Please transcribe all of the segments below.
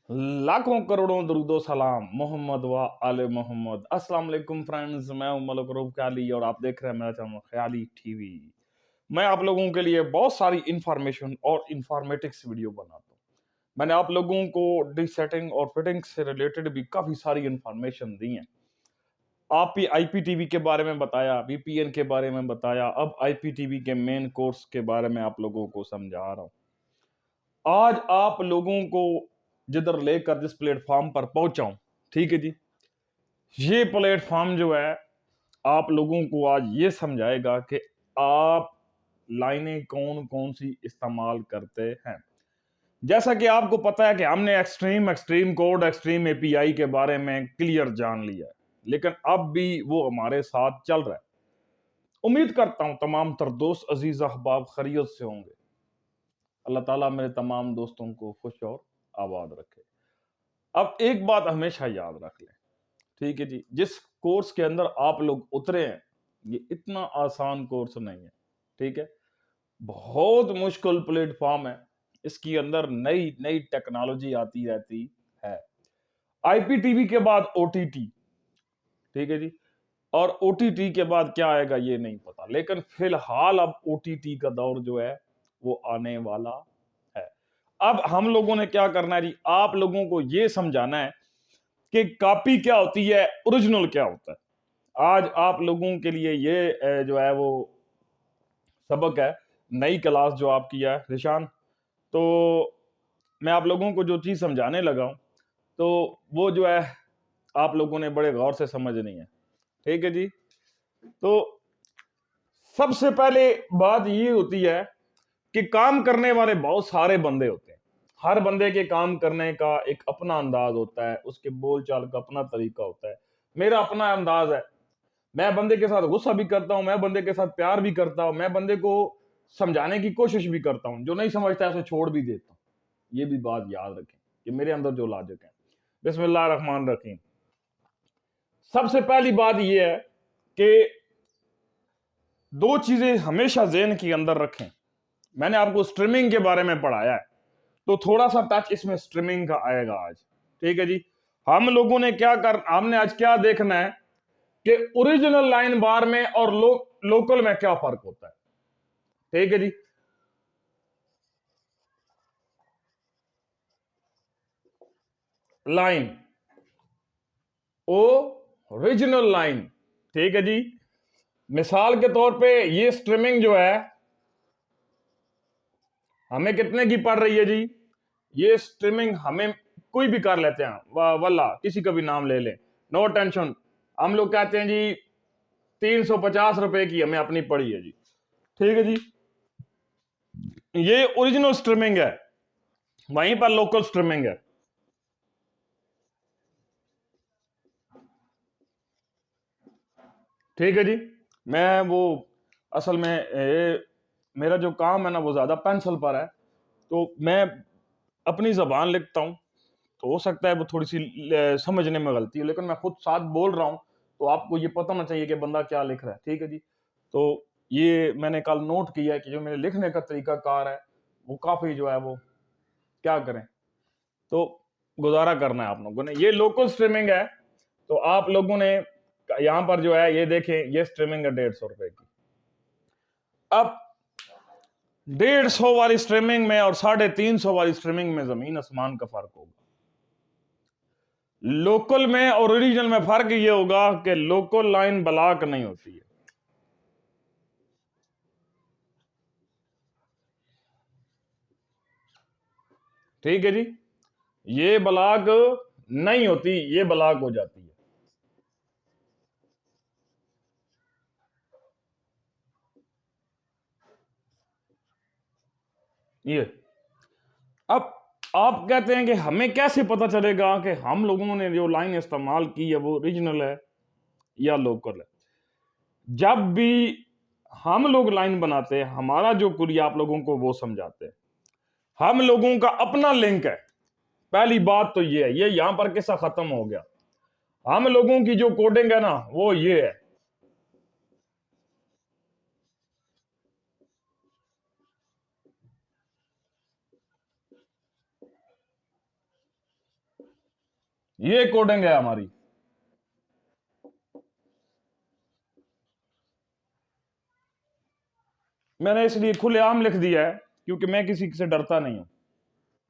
लाखों करोड़ों दरूदो सलाम मोहम्मद व आले मोहम्मद। अस्सलाम वालेकुम फ्रेंड्स, मैं हूं मलिक रूफ ख्याली और आप देख रहे हैं मेरा चैनल ख्याली टीवी। मैं आप लोगों के लिए बहुत सारी इंफॉर्मेशन और इंफॉर्मेटिक्स वीडियो बनाता हूं। मैंने आप लोगों को डिसेटिंग और फिटिंग से रिलेटेड भी काफी सारी इंफॉर्मेशन दी है। आप ही आईपीटीवी के बारे में बताया, वीपीएन के बारे में बताया, अब आईपीटीवी के मेन कोर्स के बारे में आप लोगों को समझा रहा हूं। आज आप लोगों को जिधर लेकर जिस प्लेटफॉर्म पर पहुंचाऊं, ठीक है जी, ये प्लेटफॉर्म जो है आप लोगों को आज ये समझाएगा कि आप लाइनें कौन कौन सी इस्तेमाल करते हैं। जैसा कि आपको पता है कि हमने extreme extreme code extreme API के बारे में क्लियर जान लिया है, लेकिन अब भी वो हमारे साथ चल रहा है। उम्मीद करता हूं तमाम तर दोस्त अजीज अहबाब खैरियत से होंगे। अल्लाह ताला मेरे तमाम दोस्तों को खुश और आबाद रखे। अब एक बात हमेशा याद रख लें, ठीक है जी, जिस कोर्स के अंदर आप लोग उतरे हैं ये इतना आसान कोर्स नहीं है। ठीक है, बहुत मुश्किल प्लेटफॉर्म है। इसके अंदर नई नई टेक्नोलॉजी आती रहती है। आईपीटीवी के बाद ओटीटी, ठीक है जी, और ओटीटी के बाद क्या आएगा ये नहीं पता, लेकिन फिलहाल अब ओटीटी का दौर जो है वो आने वाला है। अब हम लोगों ने क्या करना है जी, आप लोगों को ये समझाना है कि कॉपी क्या होती है, ओरिजिनल क्या होता है। आज आप लोगों के लिए ये जो है वो सबक है, नई क्लास जो आपकी है निशान। तो मैं आप लोगों को जो चीज समझाने लगा हूं, तो वो जो है आप लोगों ने बड़े गौर से समझनी है। ठीक है जी, तो सबसे पहले बात ये होती है कि काम करने वाले बहुत सारे बंदे होते हैं। हर बंदे के काम करने का एक अपना अंदाज होता है, उसके बोलचाल का अपना तरीका होता है। मेरा अपना अंदाज है, मैं बंदे के साथ गुस्सा भी करता हूं, मैं बंदे के साथ प्यार भी करता हूं, मैं बंदे को समझाने की कोशिश भी करता हूं, जो नहीं समझता है उसे छोड़ भी देता हूं। ये भी बात याद रखें कि मेरे अंदर जो लॉजिक है। बिस्मिल्लाह रहमान रहीम। सबसे पहली बात यह है कि दो चीजें हमेशा ज़हन के अंदर रखें। मैंने आपको स्ट्रीमिंग के बारे में पढ़ाया है, तो थोड़ा सा टच इसमें स्ट्रीमिंग का आएगा आज। ठीक है जी, हम लोगों ने हमने आज क्या देखना है कि ओरिजिनल लाइन बार में और लोकल में क्या फर्क होता है। ठीक है जी, लाइन, ओरिजिनल लाइन। ठीक है जी, मिसाल के तौर पे ये स्ट्रीमिंग जो है हमें कितने की पड़ रही है जी, ये स्ट्रीमिंग हमें कोई भी कर लेते हैं, वल्ला किसी का भी नाम ले लें, नो टेंशन। हम लोग कहते हैं जी 350 रुपए की हमें अपनी पड़ी है जी। ठीक है जी, ये ओरिजिनल स्ट्रीमिंग है, वहीं पर लोकल स्ट्रीमिंग है। ठीक है जी, मैं वो असल में मेरा जो काम है ना वो ज्यादा पेंसिल पर है, तो मैं अपनी जबान लिखता हूँ, तो हो सकता है वो थोड़ी सी समझने में गलती है, लेकिन मैं खुद साथ बोल रहा हूँ तो आपको ये पता होना चाहिए कि बंदा क्या लिख रहा है। ठीक है जी, तो ये मैंने कल नोट किया है कि जो मेरे लिखने का तरीका कार है वो काफी जो है वो क्या करें, तो गुजारा करना है आप लोगों ने। ये लोकल स्ट्रीमिंग है, तो आप लोगों ने यहां पर जो है ये देखें, ये स्ट्रीमिंग है 150 रुपए की। अब 150 वाली स्ट्रीमिंग में और 350 वाली स्ट्रीमिंग में जमीन आसमान का फर्क होगा। लोकल में और ओरिजिनल में फर्क ये होगा कि लोकल लाइन ब्लॉक नहीं होती है। ठीक है जी, ये ब्लॉक नहीं होती, ये ब्लॉक हो जाती है। ये अब आप कहते हैं कि हमें कैसे पता चलेगा कि हम लोगों ने जो लाइन इस्तेमाल की है वो ओरिजिनल है या लोकल है। जब भी हम लोग लाइन बनाते हैं, हमारा जो कुरिया आप लोगों को वो समझाते हैं, हम लोगों का अपना लिंक है। पहली बात तो ये है, ये यहां पर किस्सा खत्म हो गया। हम लोगों की जो कोडिंग है ना वो ये है। ये कोडिंग है हमारी। मैंने इसलिए खुलेआम लिख दिया है क्योंकि मैं किसी से डरता नहीं हूं,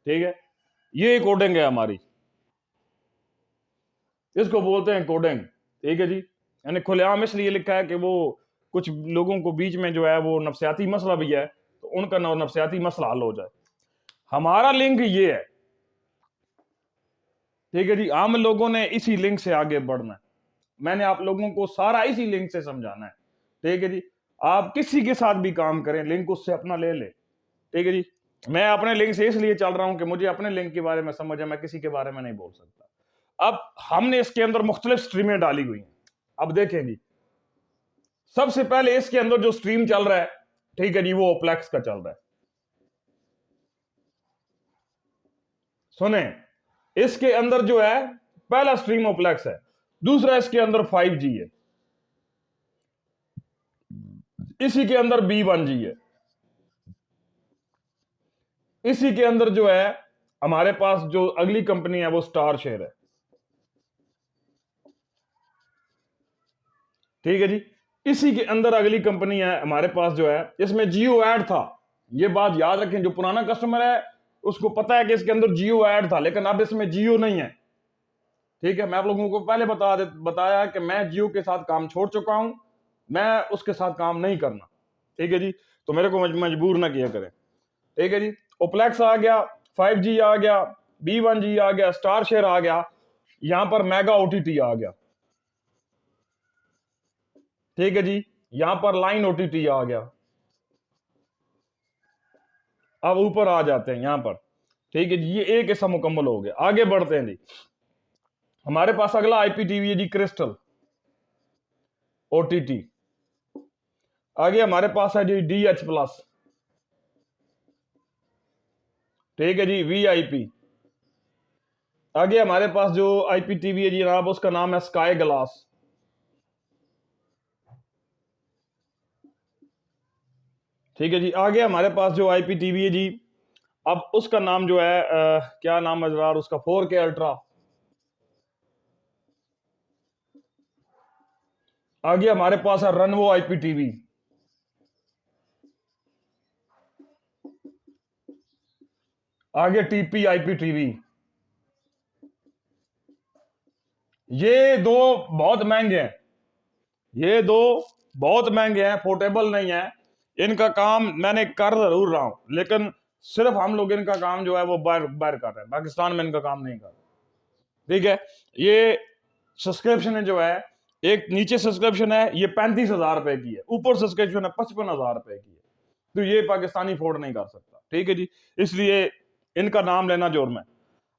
ठीक है। ये कोडिंग है हमारी, इसको बोलते हैं कोडिंग, ठीक है जी। यानी खुलेआम इसलिए लिखा है कि वो कुछ लोगों को बीच में जो है वो नफसियाती मसला भी है, तो उनका नफसियाती मसला हल हो जाए। हमारा लिंक ये है, ठीक है जी। हम लोगों ने इसी लिंक से आगे बढ़ना है। मैंने आप लोगों को सारा इसी लिंक से समझाना है, ठीक है जी। आप किसी के साथ भी काम करें, लिंक उससे अपना ले ले, ठीक है जी। मैं अपने लिंक से इसलिए चल रहा हूं कि मुझे अपने लिंक के बारे में समझ है, मैं किसी के बारे में नहीं बोल सकता। अब हमने इसके अंदर मुख्तलिफ स्ट्रीमें डाली हुई हैं। अब देखें जी, सबसे पहले इसके अंदर जो स्ट्रीम चल रहा है, ठीक है जी, वो ओप्लेक्स का चल रहा है। सुने, इसके अंदर जो है पहला स्ट्रीम ओप्लेक्स है, दूसरा इसके अंदर 5G है, इसी के अंदर B1G है, इसी के अंदर जो है हमारे पास जो अगली कंपनी है वो स्टार शेयर है, ठीक है जी। इसी के अंदर अगली कंपनी है हमारे पास जो है, इसमें जियो ऐड था। ये बात याद रखें, जो पुराना कस्टमर है उसको पता है कि इसके अंदर जियो ऐड था, लेकिन अब इसमें जियो नहीं है, ठीक है। मैं आप लोगों को पहले बताया कि मैं जियो के साथ काम छोड़ चुका हूं, मैं उसके साथ काम नहीं करना, ठीक है जी। तो मेरे को मजबूर ना किया करें, ठीक है जी। ओप्लेक्स आ गया, 5G आ गया, B1G आ गया, स्टार शेयर आ गया, यहां पर मेगा OTT आ गया, ठीक है जी। यहां पर लाइन OTT आ गया। अब ऊपर आ जाते हैं यहां पर, ठीक है जी। ये एक ऐसा मुकम्मल हो गया। आगे बढ़ते हैं जी, हमारे पास अगला IPTV है जी, क्रिस्टल OTT। आगे हमारे पास है जी DH+, ठीक है जी, VIP। आगे हमारे पास जो IPTV है जी जनाब, उसका नाम है स्काई ग्लास, ठीक है जी। आगे हमारे पास जो IPTV है जी, अब उसका नाम जो है क्या नाम है जरा उसका, 4K अल्ट्रा। आगे हमारे पास है रनवो IPTV। आगे TP IPTV। ये दो बहुत महंगे हैं, ये दो बहुत महंगे हैं, पोर्टेबल नहीं है। इनका काम मैंने कर जरूर रहा हूं, लेकिन सिर्फ हम लोग इनका काम जो है वो बाहर बाहर कर रहे हैं, पाकिस्तान में इनका काम नहीं कर रहे, ठीक है। ये सब्सक्रिप्शन जो है, एक नीचे सब्सक्रिप्शन है ये 35,000 रुपए की है, ऊपर सब्सक्रिप्शन है 55,000 रुपए की है, तो ये पाकिस्तानी अफोर्ड नहीं कर सकता, ठीक है जी। इसलिए इनका नाम लेना जोर में।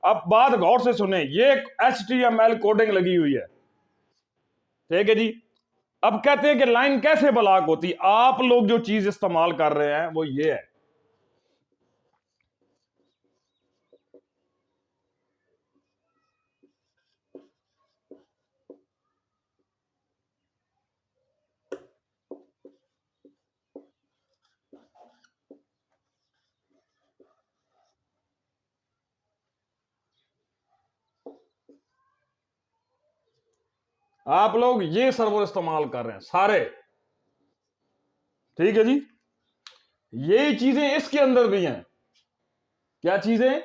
अब बात गौर से सुने, ये एक HTML कोडिंग लगी हुई है, ठीक है जी। अब कहते हैं कि लाइन कैसे ब्लॉक होती, आप लोग जो चीज इस्तेमाल कर रहे हैं वो ये है। आप लोग ये सर्वर इस्तेमाल कर रहे हैं सारे, ठीक है जी। ये चीजें इसके अंदर भी हैं, क्या चीजें,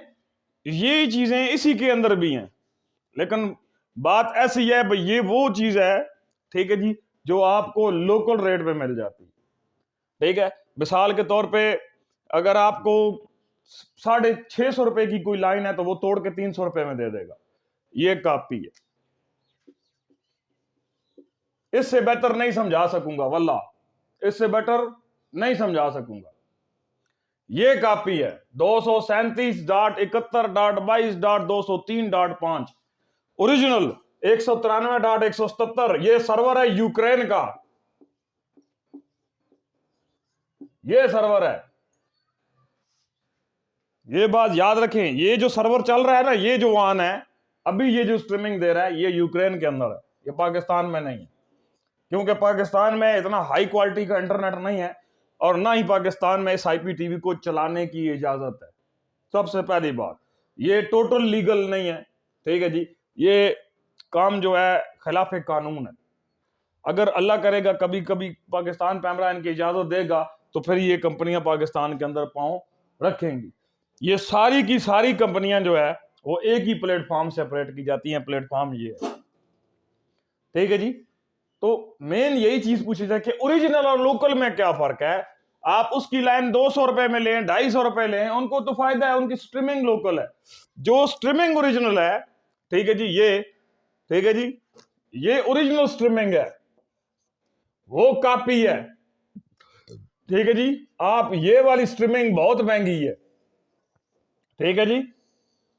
ये चीजें इसी के अंदर भी हैं, लेकिन बात ऐसी है भाई, ये वो चीज है, ठीक है जी, जो आपको लोकल रेट पे मिल जाती है, ठीक है। मिसाल के तौर पे अगर आपको 650 रुपए की कोई लाइन है तो वो तोड़ के 300 रुपए में दे देगा, ये कॉपी है। इससे बेहतर नहीं समझा सकूंगा वल्ला, इससे बेटर नहीं समझा सकूंगा। ये कॉपी है 237.71.22.203.5 ओरिजिनल, 193.177। ये सर्वर है यूक्रेन का, ये सर्वर है। ये बात याद रखें, ये जो सर्वर चल रहा है ना, ये जो वान है अभी, ये जो स्ट्रीमिंग दे रहा है, ये यूक्रेन के अंदर है, ये पाकिस्तान में नहीं है, क्योंकि पाकिस्तान में इतना हाई क्वालिटी का इंटरनेट नहीं है, और ना ही पाकिस्तान में इस IPTV को चलाने की इजाजत है। सबसे पहली बात, ये टोटल लीगल नहीं है, ठीक है जी। ये काम जो है खिलाफ कानून है। अगर अल्लाह करेगा कभी कभी पाकिस्तान पैमरा इनकी इजाजत देगा तो फिर ये कंपनियां पाकिस्तान के अंदर पांव रखेंगी। ये सारी की सारी कंपनियां जो है वो एक ही प्लेटफॉर्म से ऑपरेट की जाती हैं। प्लेटफॉर्म ये है, ठीक है जी। तो मेन यही चीज पूछी जाए कि ओरिजिनल और लोकल में क्या फर्क है। आप उसकी लाइन 200 रुपए में लें, 250 रुपए लें, उनको तो फायदा है, उनकी स्ट्रीमिंग लोकल है। जो स्ट्रीमिंग ओरिजिनल है, ठीक है जी, ये ठीक है जी, ये ओरिजिनल स्ट्रीमिंग है, वो कॉपी है, ठीक है जी। आप ये वाली स्ट्रीमिंग बहुत महंगी है, ठीक है जी,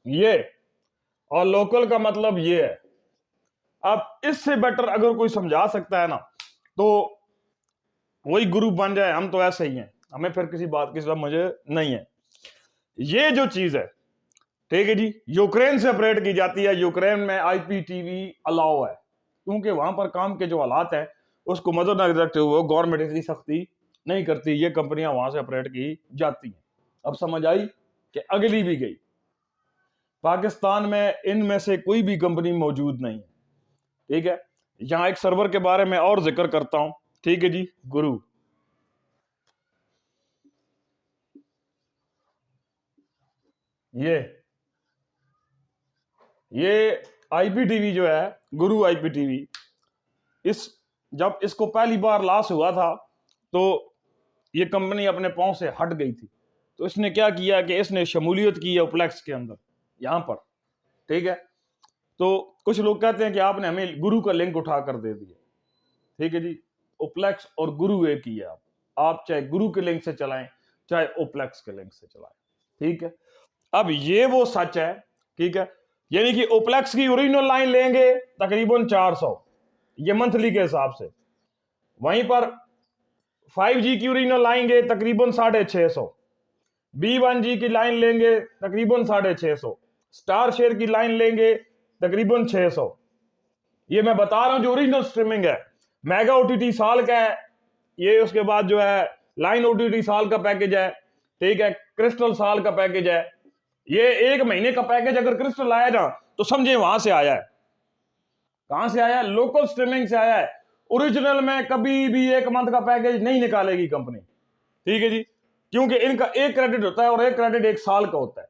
ये। और लोकल का मतलब ये है। अब इससे बेटर अगर कोई समझा सकता है ना तो वही गुरु बन जाए। हम तो ऐसे ही हैं, हमें फिर किसी बात की समझ नहीं है। ये जो चीज है, ठीक है जी, यूक्रेन से ऑपरेट की जाती है। यूक्रेन में आईपीटीवी अलाउ है क्योंकि वहां पर काम के जो हालात है उसको मद्देनजर रखते हुए गवर्नमेंट इतनी सख्ती नहीं करती। ये कंपनियां वहां से ऑपरेट की जाती हैं। अब समझ आई कि अगली भी गई। पाकिस्तान में इनमें से कोई भी कंपनी मौजूद नहीं है, ठीक है। यहां एक सर्वर के बारे में और जिक्र करता हूं, ठीक है जी, गुरु। ये आईपीटीवी जो है, गुरु आईपीटीवी, इस जब इसको पहली बार लॉस हुआ था तो ये कंपनी अपने पांव से हट गई थी। तो इसने क्या किया कि इसने शमूलियत की है ओप्लेक्स के अंदर, यहां पर, ठीक है। तो कुछ लोग कहते हैं कि आपने हमें गुरु का लिंक उठा कर दे दिया, ठीक है जी। ओप्लेक्स और गुरु एक ही है। आप चाहे गुरु के लिंक से चलाएं चाहे ओप्लेक्स के लिंक से चलाएं, ठीक है। अब ये वो सच है, ठीक है। यानी कि ओप्लेक्स की ओरिजिनल लाइन लेंगे तकरीबन 400, ये मंथली के हिसाब से। वहीं पर 5G की ओरिजिनल लाएंगे तकरीबन 650। B1G की लाइन लेंगे तकरीबन 650। स्टार शेयर की लाइन लेंगे तकरीबन 600। ये मैं बता रहा हूं जो ओरिजिनल स्ट्रीमिंग है। मेगा ओटीटी साल का है ये, उसके बाद जो है लाइन ओटीटी साल का पैकेज है, ठीक है। क्रिस्टल साल का पैकेज है। ये 1 महीने का पैकेज अगर क्रिस्टल आया ना तो समझे वहां से आया है। कहां से आया है? लोकल स्ट्रीमिंग से आया है। ओरिजिनल में कभी भी 1 मंथ का पैकेज नहीं निकालेगी कंपनी, ठीक है जी, क्योंकि इनका एक क्रेडिट होता है और एक क्रेडिट 1 साल का होता है।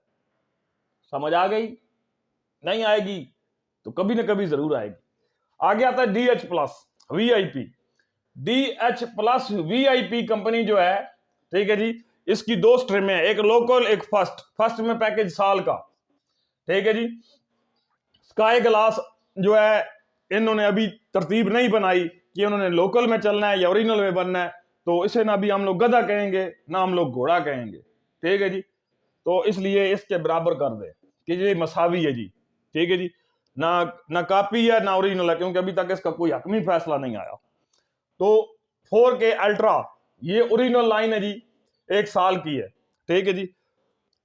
समझ आ गई? नहीं आएगी तो कभी ना कभी जरूर आएगी। आगे आता है DH plus VIP. DH plus VIP company जो है, ठीक है जी, इसकी 2 स्ट्रीम है, एक लोकल एक फर्स्ट। फर्स्ट में पैकेज साल का, ठीक है जी। स्काई ग्लास जो है इन्होंने अभी तरतीब नहीं बनाई कि उन्होंने लोकल में चलना है या ओरिजिनल में बनना है, तो इसे ना भी हम लोग गधा कहेंगे ना हम लोग घोड़ा कहेंगे, ठीक है जी। तो इसलिए इसके बराबर कर दे कि ये मसावी है जी, ठीक है जी। ना ना कॉपी है ना ओरिजिनल है, क्योंकि अभी तक इसका कोई हकमी फैसला नहीं आया। तो 4K अल्ट्रा ये ओरिजिनल लाइन है जी, 1 साल की है, ठीक है जी।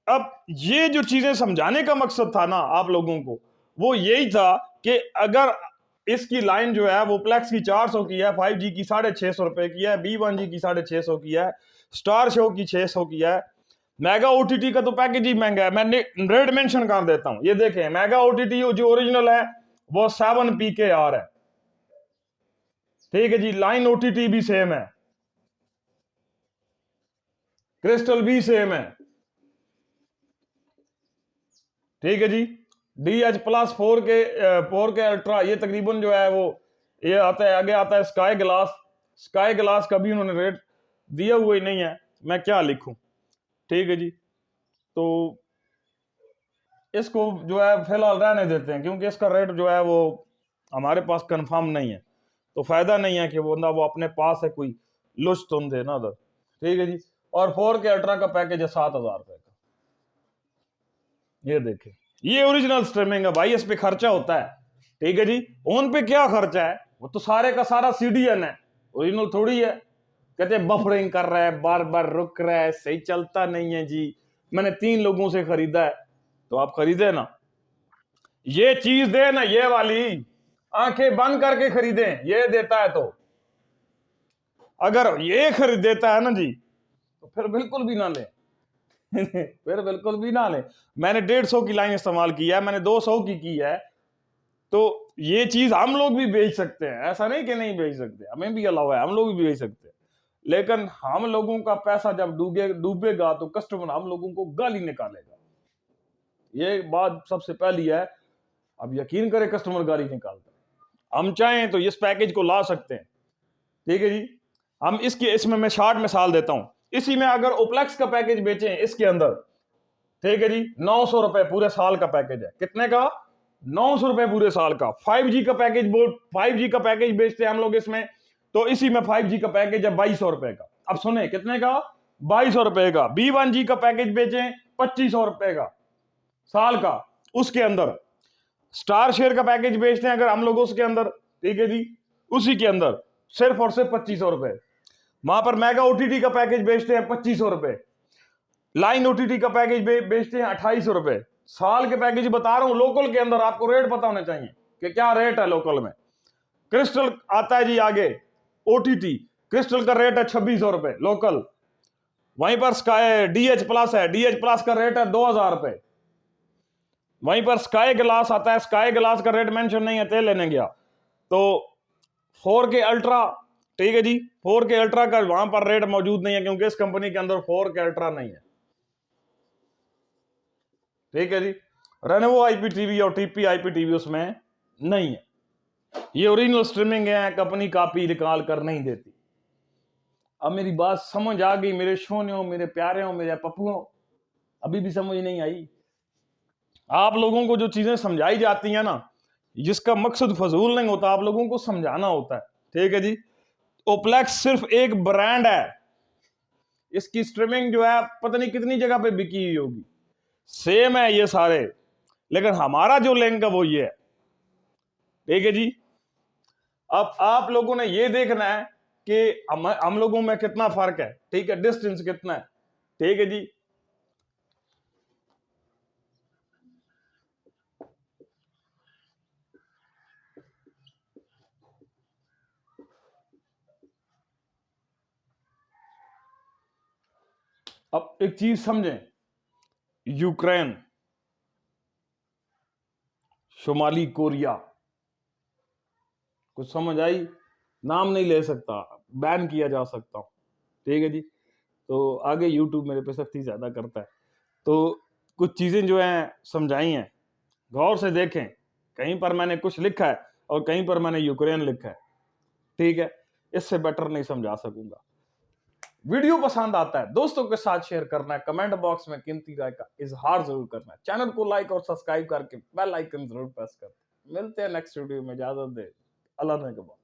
अब ये जो चीजें समझाने का मकसद था ना आप लोगों को, वो यही था कि अगर इसकी लाइन जो है वो प्लेक्स की 400 की है, 5G की 650 रुपए की है, B1G की 650 की है, स्टार शो की 600 की है। मेगा ओटीटी का तो पैकेज ही महंगा है। मैं रेट मेंशन कर देता हूं, ये देखें, मेगा ओटीटी जो ओरिजिनल है वो 7 PKR है, ठीक है जी। लाइन ओटीटी भी सेम है, क्रिस्टल भी सेम है, ठीक है जी। DH प्लस 4K अल्ट्रा ये तकरीबन जो है वो ये आता है। आगे आता है स्काई ग्लास। स्काई ग्लास का भी उन्होंने रेट दिया हुआ ही नहीं है, मैं क्या लिखूं, ठीक है जी। तो इसको जो है फिलहाल रहने देते हैं, क्योंकि इसका रेट जो है वो हमारे पास कंफर्म नहीं है। तो फायदा नहीं है कि वो ना वो अपने पास है कोई लुच तुम दे ना उधर, ठीक है जी। और 4K अल्ट्रा का पैकेज है 7,000 रुपए का। ये देखें, ये ओरिजिनल स्ट्रीमिंग है भाई, इस पे खर्चा होता है, ठीक है जी। उन पे क्या खर्चा है? वो तो सारे का सारा CDN है, ओरिजिनल थोड़ी है। कहते बफरिंग कर रहा है, बार बार रुक रहा है, सही चलता नहीं है जी। मैंने 3 लोगों से खरीदा है, तो आप खरीदे ना, ये चीज दे ना, ये वाली आंखें बंद करके खरीदे, ये देता है। तो अगर ये खरीद देता है ना जी तो फिर बिल्कुल भी ना ले फिर बिल्कुल भी ना ले। मैंने 150 की लाइन इस्तेमाल की है, मैंने 200 की है, तो ये चीज हम लोग भी बेच सकते हैं, ऐसा नहीं कि नहीं बेच सकते, हमें भी अलाउ है, हम लोग भी बेच सकते हैं। लेकिन हम लोगों का पैसा जब डूबेगा तो कस्टमर हम लोगों को गाली निकालेगा। ये बात सबसे पहली है। अब यकीन करें कस्टमर गाली निकालता है। हम चाहें तो इस पैकेज को ला सकते हैं, ठीक है जी। हम इसमें मैं शॉर्ट मिसाल देता हूं। इसी में अगर ओप्लेक्स का पैकेज बेचें इसके अंदर, ठीक है जी, 900 रुपए पूरे साल का पैकेज है। कितने का? 900 रुपए पूरे साल का। 5G का पैकेज 5G का पैकेज बेचते हैं हम लोग इसमें, तो इसी में 5G का पैकेज है 2200 रुपए का। अब सुने कितने का? 2200 रुपए का। B1G का पैकेज बेचें 2500 रुपए का साल का। उसके अंदर स्टार शेयर का पैकेज बेचते हैं अगर हम लोग उसके अंदर, ठीक है जी, उसी के अंदर सिर्फ और सिर्फ 2500 रुपए। वहां पर मेगा ओटीटी का पैकेज बेचते हैं 2500 रुपए। लाइन ओटीटी का पैकेज बेचते हैं 2800 रुपए। साल के पैकेज बता रहा हूं, लोकल के अंदर आपको रेट पता होने चाहिए कि क्या रेट है लोकल में। क्रिस्टल आता है जी आगे, ओटीटी क्रिस्टल का रेट है 2600 रुपए लोकल। वहीं पर स्काई डीएच प्लस है, डीएच प्लस का रेट है 2000 रुपए। वहीं पर स्काई ग्लास आता है, स्काई ग्लास का रेट मेंशन नहीं है, तेल लेने गया तो 4K अल्ट्रा, ठीक है जी, 4K अल्ट्रा का वहां पर रेट मौजूद नहीं है क्योंकि इस कंपनी के अंदर 4K अल्ट्रा नहीं है, ठीक है जी। रेनोवो आईपीटीवी और टीपी आईपीटीवी उसमें नहीं है। ये ओरिजिनल स्ट्रीमिंग है, कंपनी कॉपी निकाल कर नहीं देती। अब मेरी बात समझ आ गई मेरे सोनियों, मेरे प्यारे, मेरे पप्पुओं? अभी भी समझ नहीं आई? आप लोगों को जो चीजें समझाई जाती हैं ना, जिसका मकसद फजूल नहीं होता, आप लोगों को समझाना होता है, ठीक है जी। ओप्लेक्स सिर्फ एक ब्रांड है, इसकी स्ट्रीमिंग जो है पता नहीं कितनी जगह पे बिकी हुई होगी, सेम है ये सारे, लेकिन हमारा जो लिंक है वो ये है, ठीक है जी। अब आप लोगों ने ये देखना है कि हम लोगों में कितना फर्क है, ठीक है, डिस्टेंस कितना है, ठीक है जी। अब एक चीज समझें, यूक्रेन, शुमाली कोरिया, कुछ समझ आई? नाम नहीं ले सकता, बैन किया जा सकता हूं, ठीक है जी। तो आगे यूट्यूब मेरे पे सख्ती ज्यादा करता है, तो कुछ चीजें जो हैं समझाई हैं, गौर से देखें। कहीं पर मैंने कुछ लिखा है और कहीं पर मैंने यूक्रेन लिखा है, ठीक है। इससे बेटर नहीं समझा सकूंगा। वीडियो पसंद आता है दोस्तों के साथ शेयर करना है, कमेंट बॉक्स में कीमती राय का इजहार जरूर करना है, चैनल को लाइक और सब्सक्राइब करके बेल आइकन जरूर प्रेस करना। मिलते हैं नेक्स्ट वीडियो में, इजाजत दे, अल्लाह ने के बाद।